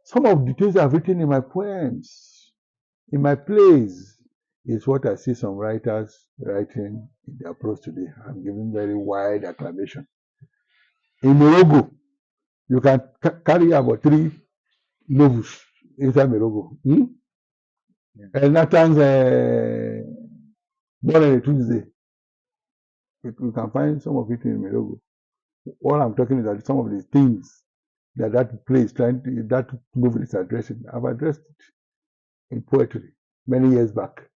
Some of the things I've written in my poems, in my plays, is what I see some writers writing in their prose today. I'm giving very wide acclamation. In Morocco, you can carry about 3 novels inside Morocco. Yeah. And Nathan's Born on a Tuesday. You can find some of it in Morocco. All I'm talking is that some of the things that play is trying to, that novel is addressing. I've addressed it in poetry many years back.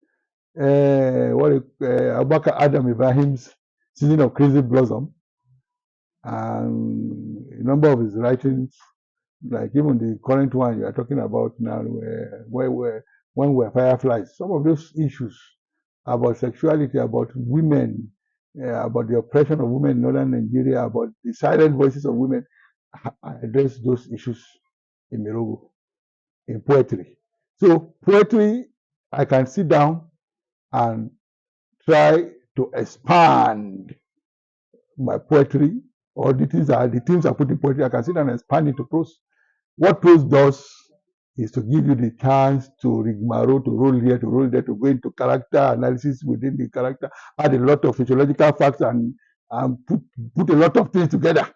Abubakar Adam Ibrahim's Season of Crazy Blossom, and a number of his writings, like even the current one you are talking about now, when we're fireflies, some of those issues about sexuality, about women, about the oppression of women in northern Nigeria, about the silent voices of women, I address those issues in Mirogo, in poetry. So poetry, I can sit down and try to expand my poetry, or the things I put in poetry. I can sit down and expand into prose. What prose does is to give you the chance to rigmarole, to roll here, to roll there, to go into character analysis within the character, add a lot of sociological facts, and put a lot of things together,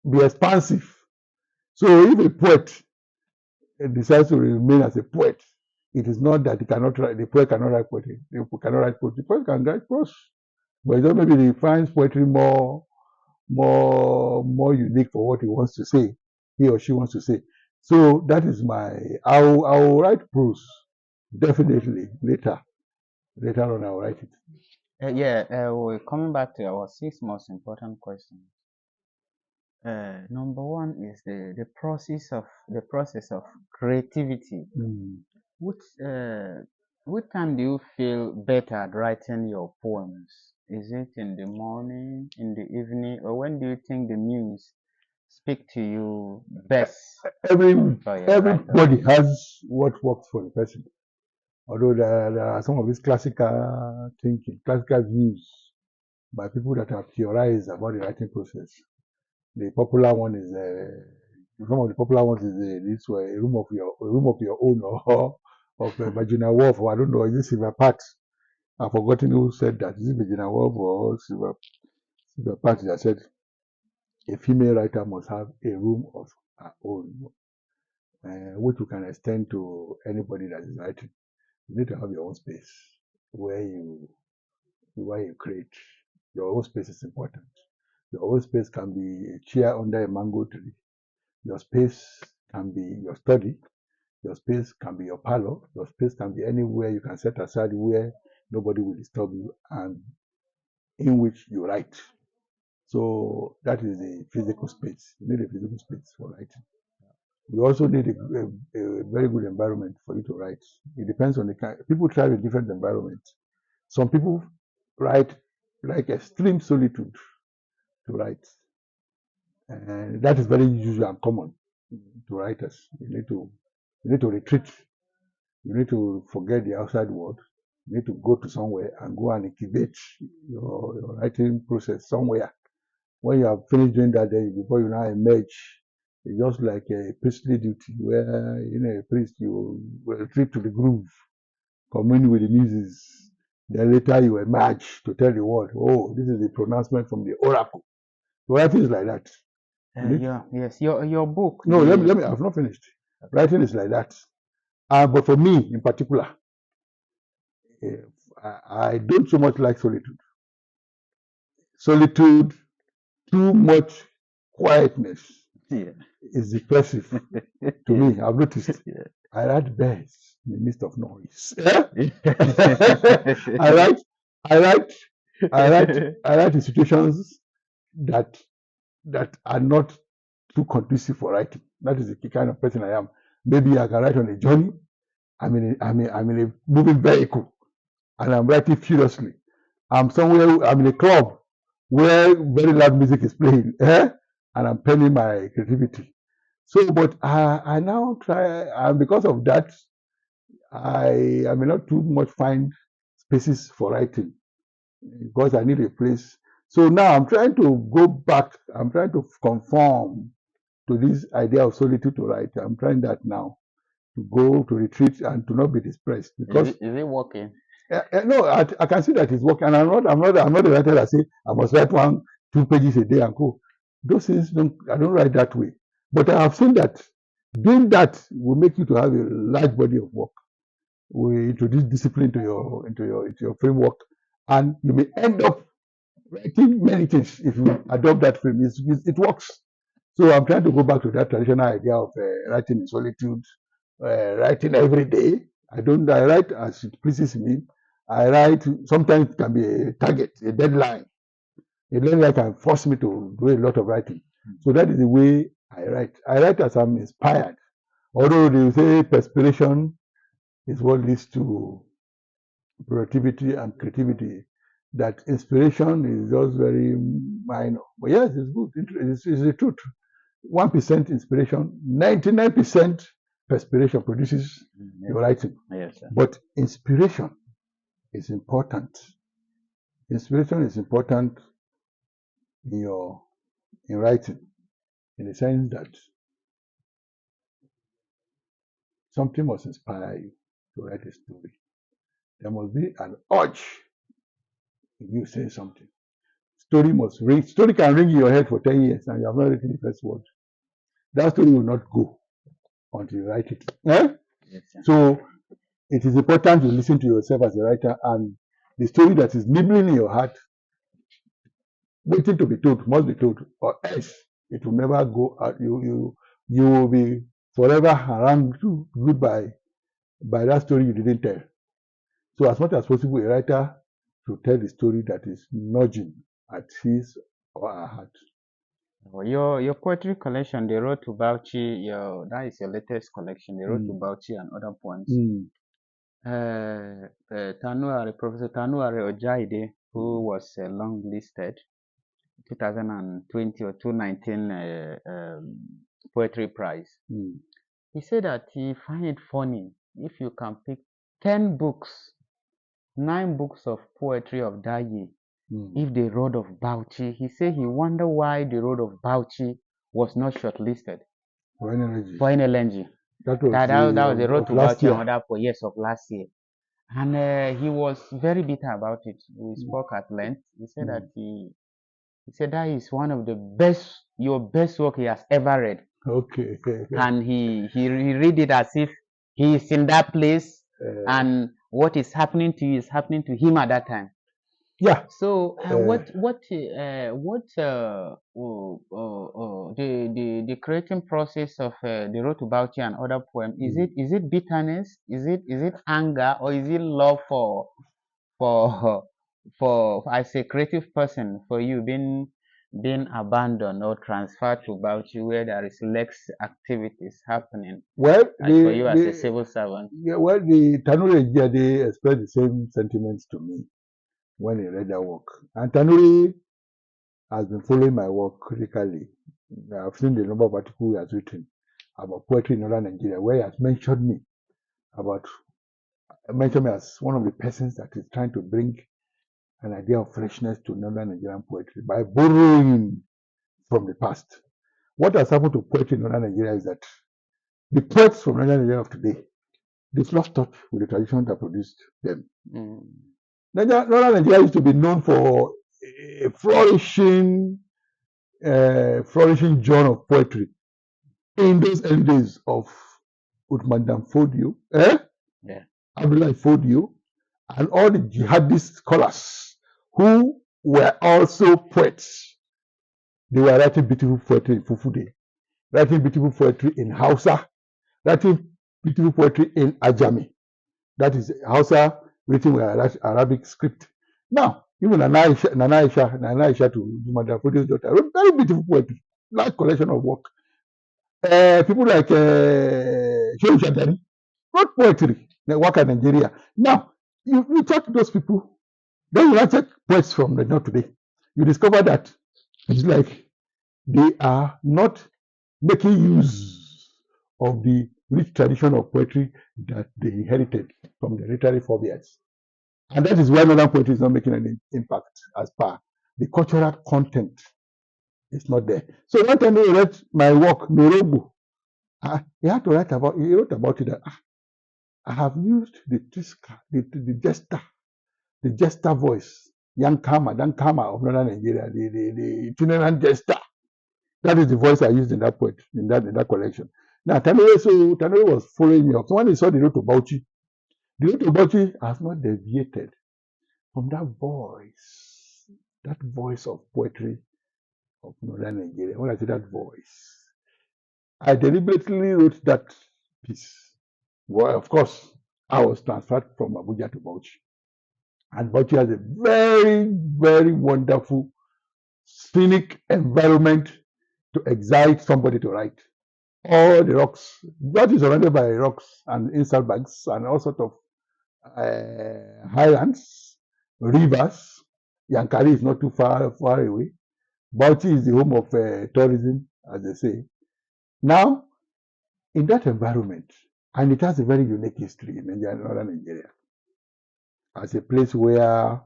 be expansive. So if a poet decides to remain as a poet, it is not that the poet cannot write poetry. The poet cannot write poetry. The poet can write prose, but it's just maybe he finds poetry more unique for what he wants to say, he or she wants to say. So that is I'll write prose definitely later on I'll write it. We're coming back to our 6 most important questions. Number one is the process of creativity. Which which time do you feel better at writing your poems? Is it in the morning, in the evening, or when do you think the muse speak to you best for your writer? Everybody has what works for the person. Although there are some of these classical thinking, classical views by people that have theorized about the writing process. The popular one is some of the popular ones is this way, a room of your own, or of Virginia Woolf, or I don't know, is this Silver Pat? I've forgotten who said that. Is it Virginia Woolf or Silver Pat that said a female writer must have a room of her own, which you can extend to anybody that is writing. You need to have your own space where you create. Your own space is important. Your own space can be a chair under a mango tree. Your space can be your study. Your space can be your parlor. Your space can be anywhere you can set aside where nobody will disturb you and in which you write. So that is a physical space. You need a physical space for writing. You also need a very good environment for you to write. It depends on the kind. People thrive in different environments. Some people write like extreme solitude to write. And that is very usual and common to writers. You need to retreat. You need to forget the outside world. You need to go to somewhere and go and incubate your writing process somewhere. When you have finished doing that, then before you now emerge, it's just like a priestly duty where a priest you will retreat to the groove, commune with the muses. Then later you emerge to tell the world, oh, this is the pronouncement from the oracle. So writing is like that. Your book. No, let me. I've not finished. Writing is like that. But for me, in particular, I don't so much like solitude. Solitude, too much quietness is depressive to me. I've noticed. I write best in the midst of noise. I write, I write, I write in situations that are not too conducive for writing. That is the kind of person I am. Maybe I can write on a journey. I'm in a moving vehicle and I'm writing furiously. I'm in a club where very loud music is playing, and I'm penning my creativity. So, but I now try, and because of that, I may not too much find spaces for writing because I need a place. So now I'm trying to go back. I'm trying to conform to this idea of solitude to write. I'm trying that now, to go to retreat and to not be depressed, because Is it working? no, I can see that it's working, and I'm not the writer that say I must write 1-2 pages a day and go. Those things I don't write that way. But I have seen that doing that will make you to have a large body of work. We introduce discipline into your framework, and you may end up writing many things if you adopt that frame. It works. So I'm trying to go back to that traditional idea of writing in solitude, writing every day. I write as it pleases me. I write, sometimes it can be a target, a deadline. A deadline can force me to do a lot of writing. So that is the way I write. I write as I'm inspired. Although they say perspiration is what leads to productivity and creativity, that inspiration is just very minor. But yes, it's good. It's the truth. 1% inspiration, 99% perspiration produces your writing. Yes, sir. But inspiration is important. Inspiration is important in writing, in the sense that something must inspire you to write a story. There must be an urge in you saying something. Story can ring in your head for 10 years and you have not written the first word. That story will not go until you write it. Yes, sir. So it is important to listen to yourself as a writer, and the story that is nibbling in your heart, waiting to be told, must be told, or else it will never go out. You will be forever harangued to goodbye by that story you didn't tell. So as much as possible, a writer should tell the story that is nudging at his or her heart. Your poetry collection, the Road to Bauchi, that is your latest collection, the Road to Bauchi and other poems. Professor Tanuare Ojaide, who was long listed 2020 or 2019 Poetry Prize, he said that he find it funny if you can pick 10 books, 9 books of poetry of that year, if the Road of Bauchi, he said he wonder why the Road of Bauchi was not shortlisted For energy. for NLNG. That was the Road to last Bauchi year. and other years of last year. And he was very bitter about it. We spoke at length. He said that he said that is one of the best, your best work he has ever read. Okay. And he read it as if he is in that place, and what is happening to you is happening to him at that time. Yeah. So the creating process of the Road to Bauchi and other poem, is it bitterness? Is it anger, or is it love for as a creative person, for you being abandoned or transferred to Bauchi where there is less activities happening? Well, for you as a civil servant. Yeah, well, the Tanuri they expressed the same sentiments to me when he read that work. And Tanuri has been following my work critically. I've seen the number of articles he has written about poetry in northern Nigeria, where he has mentioned me as one of the persons that is trying to bring an idea of freshness to northern Nigerian poetry by borrowing from the past. What has happened to poetry in northern Nigeria is that the poets from northern Nigeria of today, they've lost touch with the tradition that produced them. Northern Nigeria used to be known for a flourishing genre of poetry in those early days of Utmandan Fodio, Abdullahi Fodio, and all the jihadist scholars who were also poets. They were writing beautiful poetry in Fufude, writing beautiful poetry in Hausa, writing beautiful poetry in Ajami. That is Hausa written with Arabic script. Now, even Nana Aisha to Madam Fodio's daughter wrote very beautiful poetry, large collection of work. People like Shehu Shagari wrote poetry, work in Nigeria. Now, you check those people, then you check poets from the north today. You discover that it's like they are not making use of the rich tradition of poetry that they inherited from the literary forebears. And that is why modern poetry is not making any impact as per the cultural content It's not there. So one time he read my work, Mirobu, he had to write about, he wrote about it that I have used the Triska, the jester voice, young Kama of northern Nigeria, the itinerant jester. That is the voice I used in that poet, in that collection. Now, Tanore was following me up. So when he saw the road to Bauchi has not deviated from that voice of poetry of northern Nigeria. When I say that voice, I deliberately wrote that piece. Well, of course, I was transferred from Abuja to Bauchi. And Bauchi has a very, very wonderful, scenic environment to excite somebody to write. All the rocks, Bauchi is surrounded by rocks and inside bags and all sorts of highlands, rivers. Yankari is not too far away. Bauchi is the home of tourism, as they say. Now, in that environment, and it has a very unique history in northern Nigeria, as a place where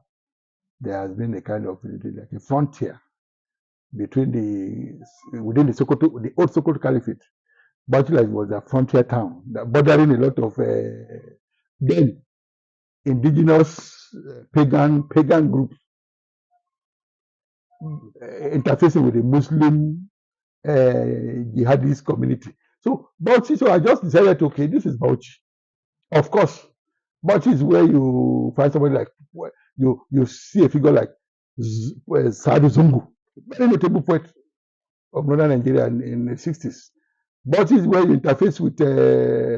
there has been a kind of like a frontier within the old Sokoto Caliphate. Bauchi was a frontier town, bordering a lot of then indigenous pagan groups interfacing with the Muslim jihadist community. So Bauchi, so I just decided, okay, this is Bauchi. Of course, Bauchi is where you find somebody like, you see a figure like Sadu Zungu, very notable poet of northern Nigeria in the 60s. Bauchi is where you interface with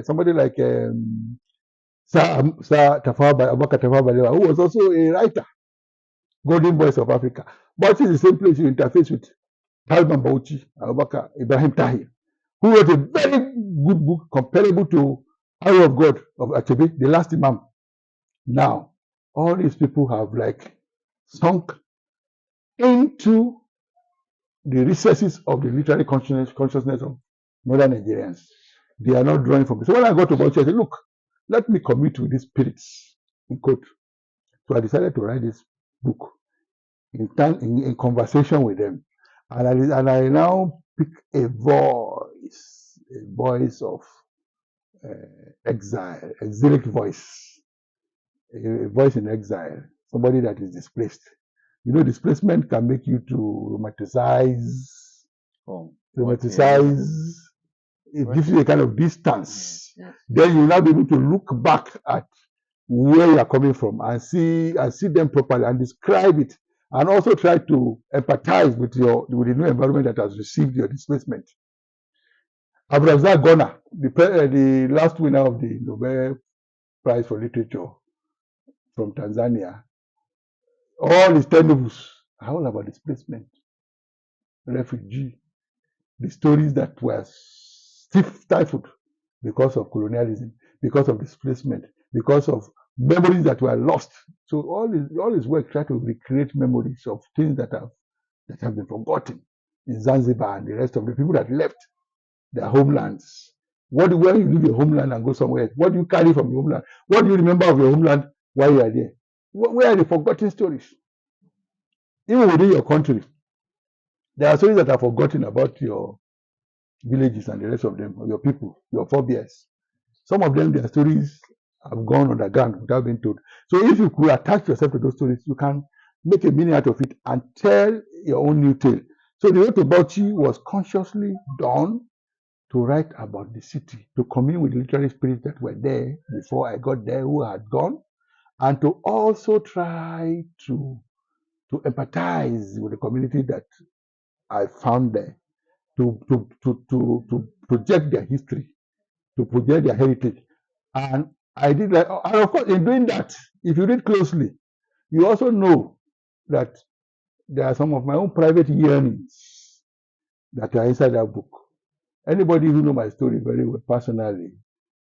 somebody like Sir Abubakar Tafawa Balewa, who was also a writer, Golden Voice of Africa. Bauchi is the same place you interface with Talban Bauchi, Abubakar Ibrahim Tahir, who wrote a very good book comparable to Arrow of God of Achebe, the last Imam. Now, all these people have like sunk into the recesses of the literary consciousness of northern Nigerians. They are not drawing from it. So when I got to Bauchi, I said, look, let me commit with these spirits, in quote. So I decided to write this book in conversation with them. And I now pick a voice of exile, exilic voice, a voice in exile, somebody that is displaced. You know, displacement can make you to romanticize. It gives you a kind of distance. Yes. Then you will now be able to look back at where you are coming from and see them properly and describe it, and also try to empathize with the new environment that has received your displacement. Abdullahi Gona, the last winner of the Nobel Prize for Literature from Tanzania, all his 10 novels are all about displacement, refugee, the stories that were stifled because of colonialism, because of displacement, because of memories that were lost. So all his work try to recreate memories of things that have been forgotten in Zanzibar and the rest of the people that left their homelands. When you leave your homeland and go somewhere else, what do you carry from your homeland? What do you remember of your homeland while you are there? Where are the forgotten stories? Even within your country, there are stories that are forgotten about your villages and the rest of them, or your people, your forebears. Some of them, their stories have gone underground without being told. So if you could attach yourself to those stories, you can make a meaning out of it and tell your own new tale. So the road to Bauchi was consciously done to write about the city, to commune with literary spirits that were there before I got there, who had gone, and to also try to empathize with the community that I found there, to project their history, to project their heritage. And I did that. And of course, in doing that, if you read closely, you also know that there are some of my own private yearnings that are inside that book. Anybody who knows my story very well personally,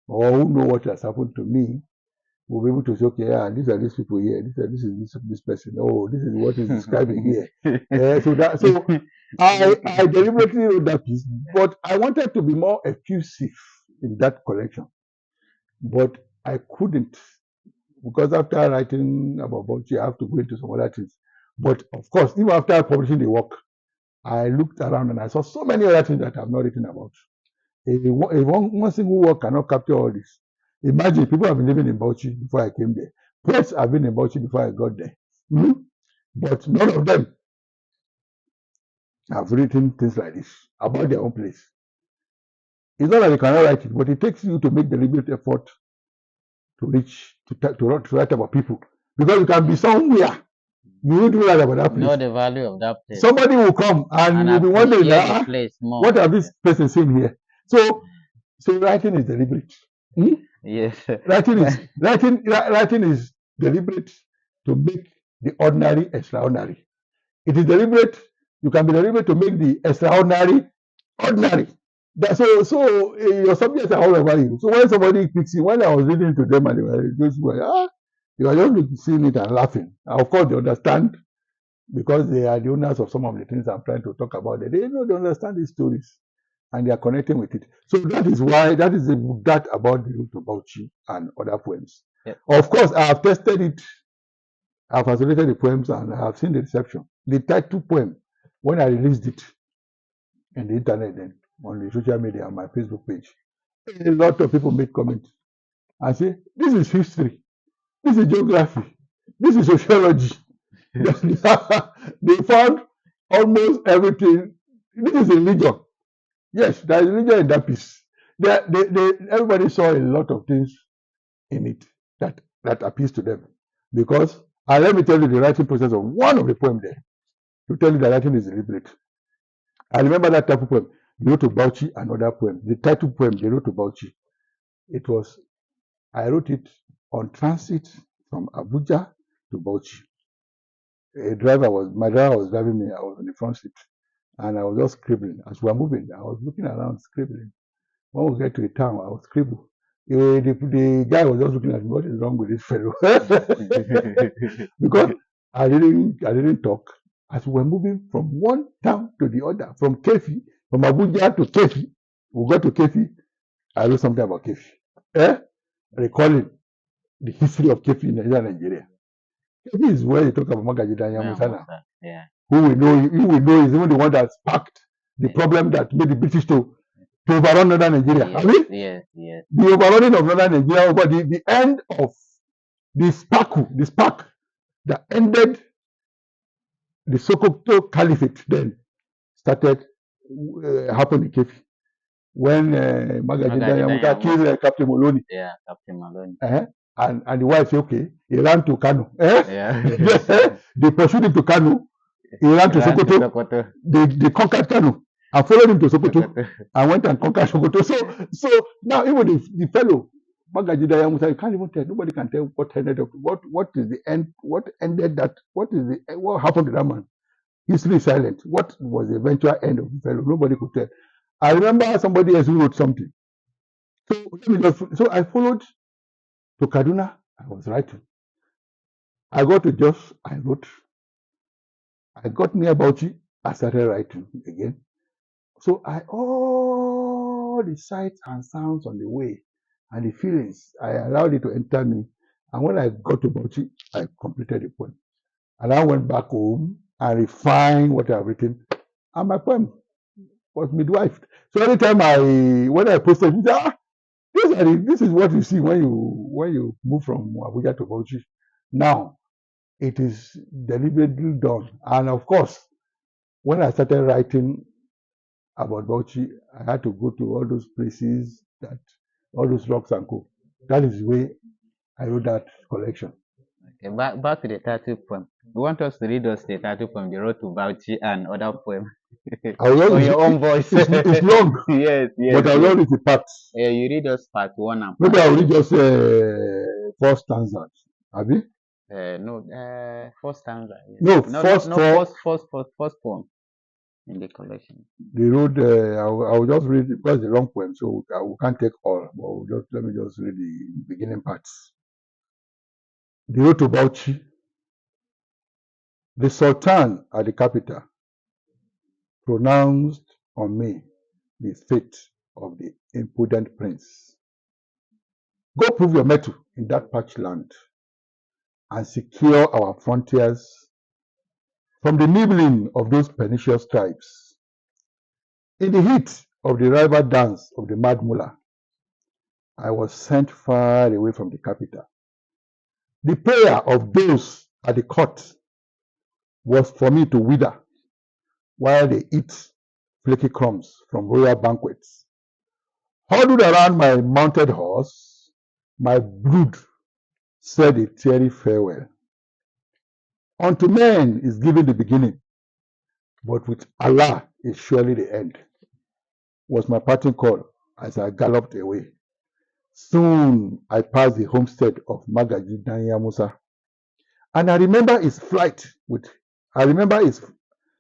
or who know what has happened to me, will be able to say, okay, yeah, these are these people here. This is this person. Oh, this is what is describing here. So I deliberately wrote that piece, but I wanted to be more effusive in that collection, but I couldn't, because after writing about Bauchi, I have to go into some other things. But of course, even after publishing the work, I looked around and I saw so many other things that I've not written about. One single word cannot capture all this. Imagine people have been living in Bauchi before I came there. Poets have been in Bauchi before I got there. But none of them have written things like this about their own place. It's not that they cannot write it, but it takes you to make deliberate effort to reach, to write about people. Because you can be somewhere, you won't write about that place. Know the value of that place. Somebody will come and you'll be wondering, what have this person seen here? So writing is deliberate. Yes. Writing is deliberate to make the ordinary extraordinary. It is deliberate. You can be deliberate to make the extraordinary ordinary. Your subjects are all over you. So when somebody picks it, when I was reading to them and they were just going, you are just seeing it and laughing. And of course, they understand because they are the owners of some of the things I'm trying to talk about. They understand these stories and they are connecting with it. So that is that about the root of Bauchi and other poems. Yep. Of course, I have tested it. I have isolated the poems and I have seen the reception. The title poem, when I released it in the internet then, on the social media, on my Facebook page, a lot of people made comments and say, this is history, this is geography, this is sociology. They found almost everything. This is religion. Yes, there is religion in that piece. Everybody saw a lot of things in it that appeals to them. Because, and let me tell you the writing process of one of the poems there, to tell you that writing is deliberate. I remember that type of poem, they wrote to Bauchi, another poem. The title poem, they wrote to Bauchi. I wrote it on transit from Abuja to Bauchi. My driver was driving me, I was on the front seat, and I was just scribbling. As we were moving, I was looking around, scribbling. When we get to the town, I was scribbling. The guy was just looking at me, what is wrong with this fellow? Because I didn't talk. As we were moving from one town to the other, from Abuja to Kefi, we got to Kefi, I wrote something about Kefi. Recalling the history of Kefi in Nigeria. Kefi is where you talk about Magaji Danyamusana. Yeah. Who we know is even the one that sparked the problem that made the British to overrun northern Nigeria. Yes. The overrunning of northern Nigeria over the end of the spark that ended the Sokoto Caliphate then started happening in Kefi. When Magaji Danyamusa killed Captain Moloney. Yeah, Captain Mallam. And the wife said, okay, he ran to Kano. They pursued him to Kano. He ran to Sokoto. They conquered Kano and followed him to Sokoto and went and conquered Sokoto. So now even the fellow, Magaji Danyamusa, you can't even tell. Nobody can tell what ended up. What is the end? What ended that? What happened to that man? History is silent. What was the eventual end of the fellow? Nobody could tell. I remember somebody else who wrote something. So I followed to Kaduna. I was writing. I got to Jos. I wrote. I got near Bauchi. I started writing again. So all the sights and sounds on the way and the feelings, I allowed it to enter me. And when I got to Bauchi, I completed the poem. And I went back home and refined what I've written. And my poem was midwifed. So anytime when I posted it, this is what you see when you move from Abuja to Bauchi. Now, it is deliberately done. And of course, when I started writing about Bauchi, I had to go to all those places, all those rocks and co. That is the way I wrote that collection. Okay, back to the title poem. You want us to read us the title poem, the road to Bauchi and other poem? On your own voice. It's long. Yes. But I'll read it in parts. Yeah, you read us part 1 and part Maybe I'll read just 4 stanzas. Abi? No, 4 stanzas. Yes. No, first poem in the collection. The road, I will just read it because it's a long poem, so we can't take all. But let me just read the beginning parts. The road to Bauchi. The Sultan at the capital pronounced on me the fate of the impudent prince. Go prove your mettle in that parched land and secure our frontiers from the nibbling of those pernicious tribes. In the heat of the rival dance of the Mad Mullah, I was sent far away from the capital. The prayer of those at the court was for me to wither while they eat flaky crumbs from royal banquets. Huddled around my mounted horse, my brood said a teary farewell. Unto men is given the beginning, but with Allah is surely the end, was my parting call as I galloped away. Soon I passed the homestead of Magaji Danya Musa, and I remember his flight with, I remember his,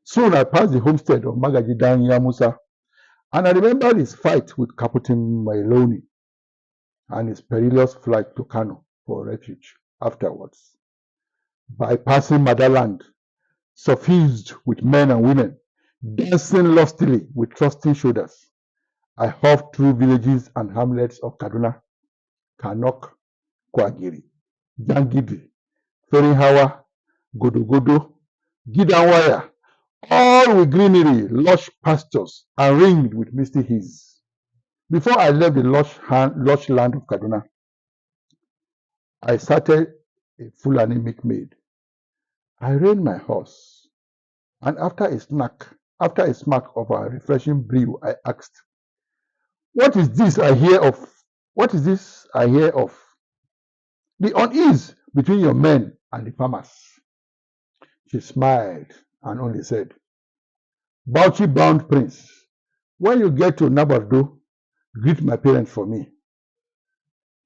soon I passed the homestead of Magaji Danya Musa, and I remember his fight with Captain Mailoni and his perilous flight to Kano for refuge afterwards. Bypassing Motherland, suffused with men and women, dancing lustily with thrusting shoulders, I hove through villages and hamlets of Kaduna, Kanok, Kwagiri, Jangidi, Ferinhawa, Godogodo, Gidanwaya, all with greenery, lush pastures, and ringed with misty hills. Before I left the lush land of Kaduna, I started a full anemic maid. I reined my horse, and after a smack of a refreshing brew, I asked, "What is this I hear of? What is this I hear of? The unease between your men and the farmers." She smiled and only said, "Bauchi bound prince, when you get to Nabardo, greet my parents for me."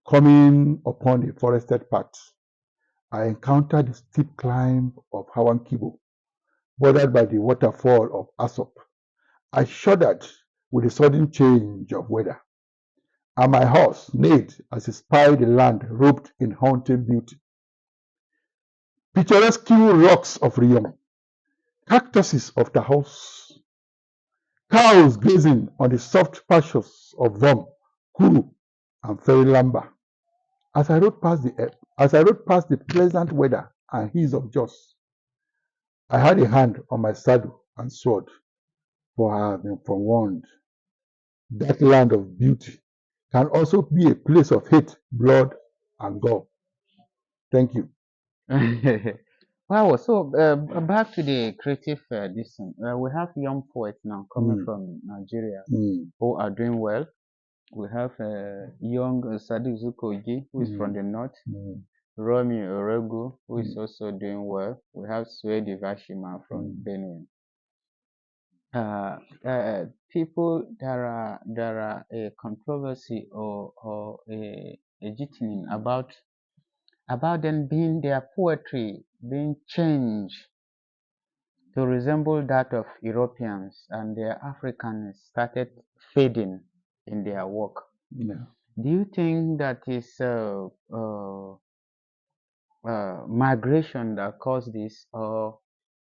Coming upon the forested path, I encountered the steep climb of Hawan Kibo, bordered by the waterfall of Asop. I shuddered with the sudden change of weather, and my horse neighed as he spied the land robed in haunting beauty. Picturesque rocks of Riyom, cactuses of Taos, cows grazing on the soft pastures of Vom, Kuru, and Ferry Lamba. As I rode past the pleasant weather and hills of Jos, I had a hand on my saddle and sword, for I have been forewarned. That land of beauty can also be a place of hate, blood, and gore. Thank you. Wow, so back to the creative this thing. We have young poets now coming Mm, from Nigeria mm, who are doing well. We have young Sadiq Zukoji, who is from mm, the north, mm, Romy Oregu, who is mm, also doing well. We have Swedi Vashima from mm, Benue. People, there are a controversy or a jitney about them being their poetry being changed to resemble that of Europeans, and their Africanness started fading in their work. yeah. Do you think that is migration that caused this, or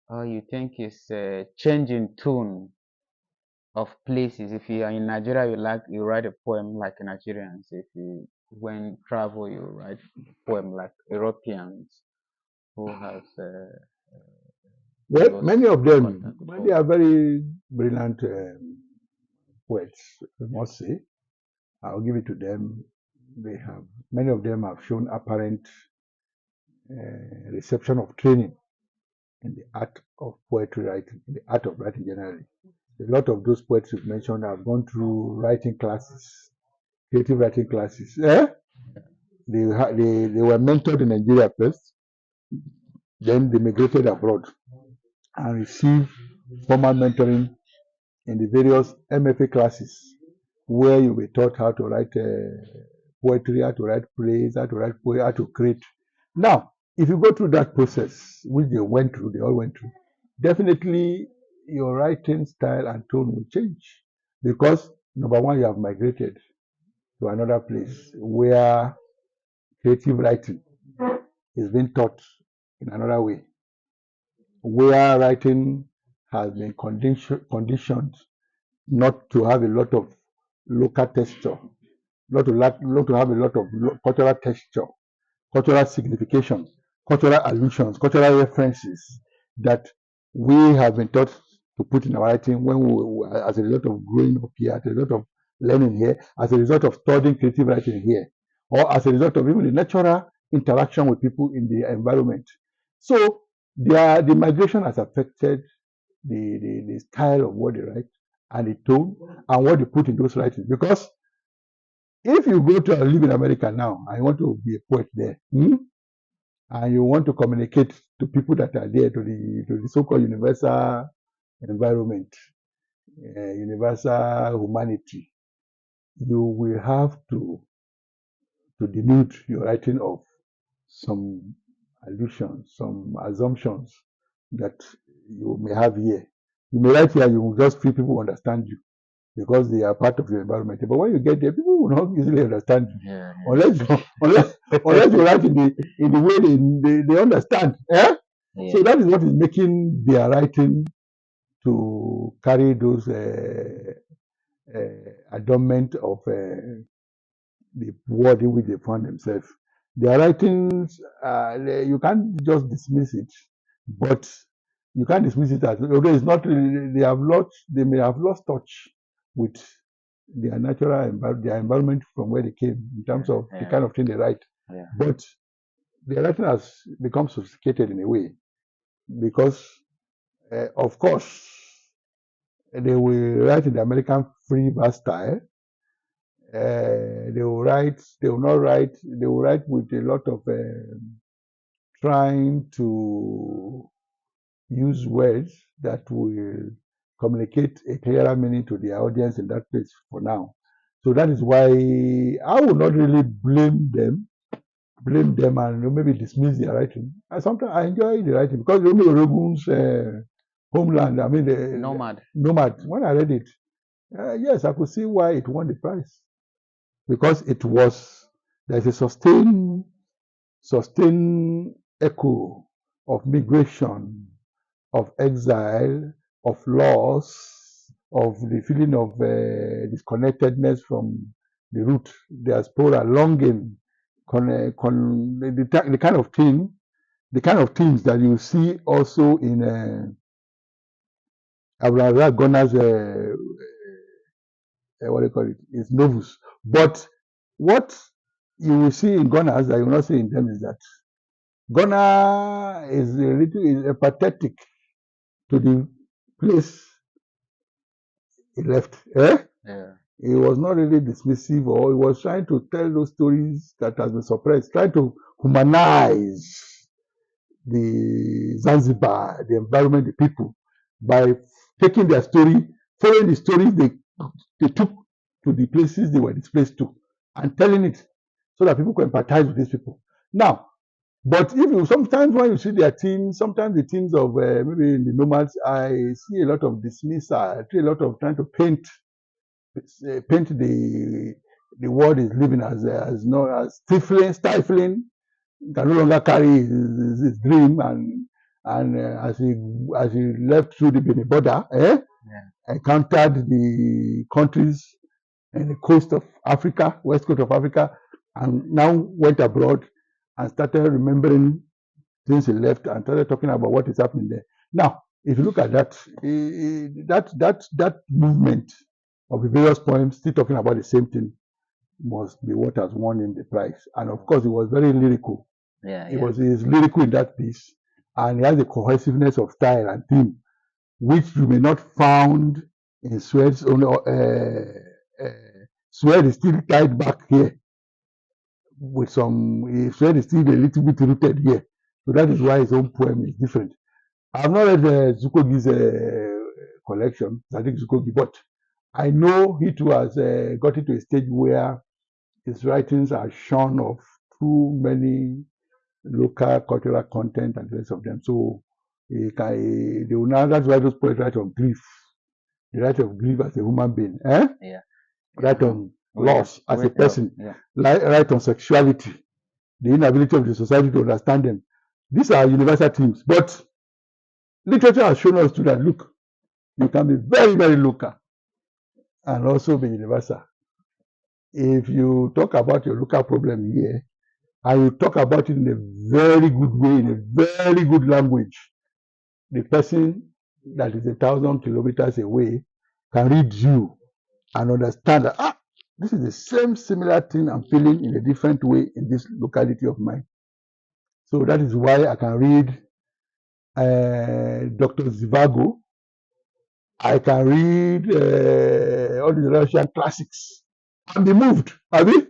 you think it's a change in tone of places? If you are in Nigeria, you write a poem like Nigerians. If you when travel, you write poem like Europeans who have Well, lost many of them, contact with well, they are poetry. very brilliant poets, I must say. I'll give it to them. Many of them have shown apparent reception of training in the art of poetry writing, in the art of writing generally. A lot of those poets you've mentioned have gone through writing classes, creative writing classes. They were mentored in Nigeria first, then they migrated abroad and received formal mentoring in the various MFA classes where you were taught how to write poetry, how to write plays, how to write poetry, how to create. Now, if you go through that process, which they all went through, definitely your writing style and tone will change because number one, you have migrated to another place where creative writing is being taught in another way, where writing has been conditioned not to have a lot of local texture, not to have a lot of cultural texture, cultural signification, cultural allusions, cultural references that we have been taught to put in our writing when as a result of growing up here, as a result of learning here, as a result of studying creative writing here, or as a result of even the natural interaction with people in the environment. So the migration has affected the style of what they write and the tone and what they put in those writings. Because if you go to live in America now and you want to be a poet there, and you want to communicate to people that are there, to the so-called universal environment, universal humanity, you will have to denude your writing of some allusions, some assumptions that you may have here. You may write here, you will just feel people understand you because they are part of your environment. But when you get there, people will not easily understand you. Yeah. Unless you write in the way they understand. Eh? Yeah. So that is what is making their writing to carry those adornment of the world in which they found themselves. Their writings, you can't just dismiss it, but you can't dismiss it as although it's not really, they may have lost touch with their natural their environment from where they came in terms of the kind of thing they write. Yeah. But their writing has become sophisticated in a way because, of course, they will write in the American free verse style. They will write with a lot of trying to use words that will communicate a clearer meaning to their audience in that place for now. So that is why I would not really blame them and maybe dismiss their writing. Sometimes I enjoy the writing because Romeo Rogun's Homeland, I mean the Nomad. When I read it, yes, I could see why it won the prize. Because there's a sustained echo of migration, of exile, of loss, of the feeling of disconnectedness from the root, diaspora, longing, the kind of things that you see also in Abdullahi Gunner's what do you call it? It's novels. But what you will see in Gunners that you will not see in them is that Gunner is empathetic to the place he left. Yeah. He was not really dismissive, or he was trying to tell those stories that has been suppressed, trying to humanize the Zanzibar, the environment, the people, by taking their story, following the stories they took to the places they were displaced to, and telling it so that people can empathize with these people. Now, but if you sometimes when you see their teams, sometimes the teams of maybe in the nomads, I see a lot of dismissal, I see a lot of trying to paint the world is living as stifling, can no longer carry his dream, and as he left through the Benin border, encountered the countries and the coast of Africa, west coast of Africa, and now went abroad and started remembering things he left and started talking about what is happening there. Now, if you look at that, that movement of the various poems still talking about the same thing must be what has won him the prize. And of course, it was very lyrical. He's lyrical in that piece, and he has the cohesiveness of style and theme, which you may not found in Swed's only. Swed is still tied back here with some. Swed is still a little bit rooted here, so that is why his own poem is different. I've not read Zukogi's collection, I think Zukogi, but I know he too has got into a stage where his writings are shorn of too many local cultural content and the rest of them. So they will now, that's why those poets write of grief. They write of grief as a human being. Write on loss as a person. Write on sexuality, the inability of the society to understand them. These are universal themes. But literature has shown us too that, look, you can be very, very local and also be universal. If you talk about your local problem here, and you talk about it in a very good way, in a very good language, the person that is 1,000 kilometers away can read you and understand that, this is the same similar thing I'm feeling in a different way in this locality of mine. So that is why I can read Dr. Zhivago. I can read all the Russian classics and be moved. Have you?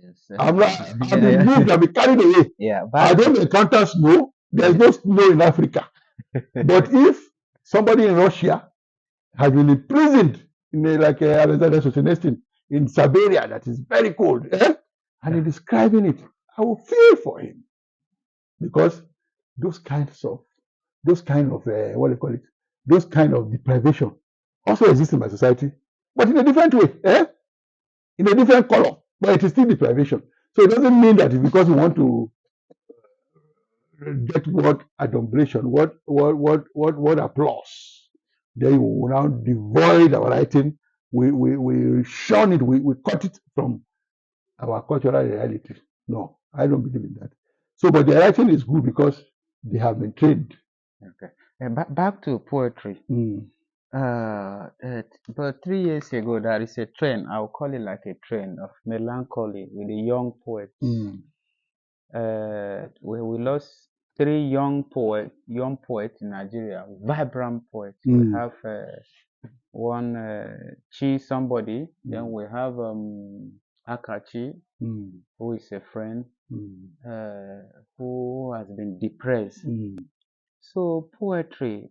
Yes. I'm not, I'll be Yeah, moved, I'll be carried away. yeah. I Back to don't encounter snow. There's yeah. no snow in Africa. But if somebody in Russia has been imprisoned in like Alexander Solzhenitsyn in Siberia that is very cold, and he's describing it, I will feel for him because those kinds of what do you call it? Those kind of deprivation also exist in my society, but in a different way, in a different color, but it is still deprivation. So it doesn't mean that because we want to get what admiration, what applause, then we will now devoid our writing. We shun it. We cut it from our cultural reality. No, I don't believe in that. So, but the writing is good because they have been trained. Okay. Back to poetry. But 3 years ago, there is a trend. I'll call it like a trend of melancholy with the young poets. We lost three young poets in Nigeria, vibrant poets. We have one Chi somebody, then we have Akachi, who is a friend, who has been depressed. So poetry,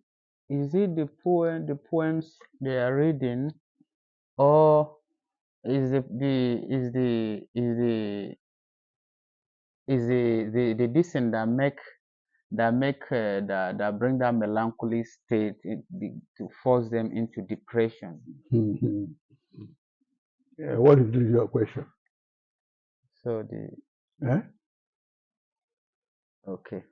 is it the poems they are reading, or is the dissent that bring that melancholy state to force them into depression? What is your question? So the Eh? okay.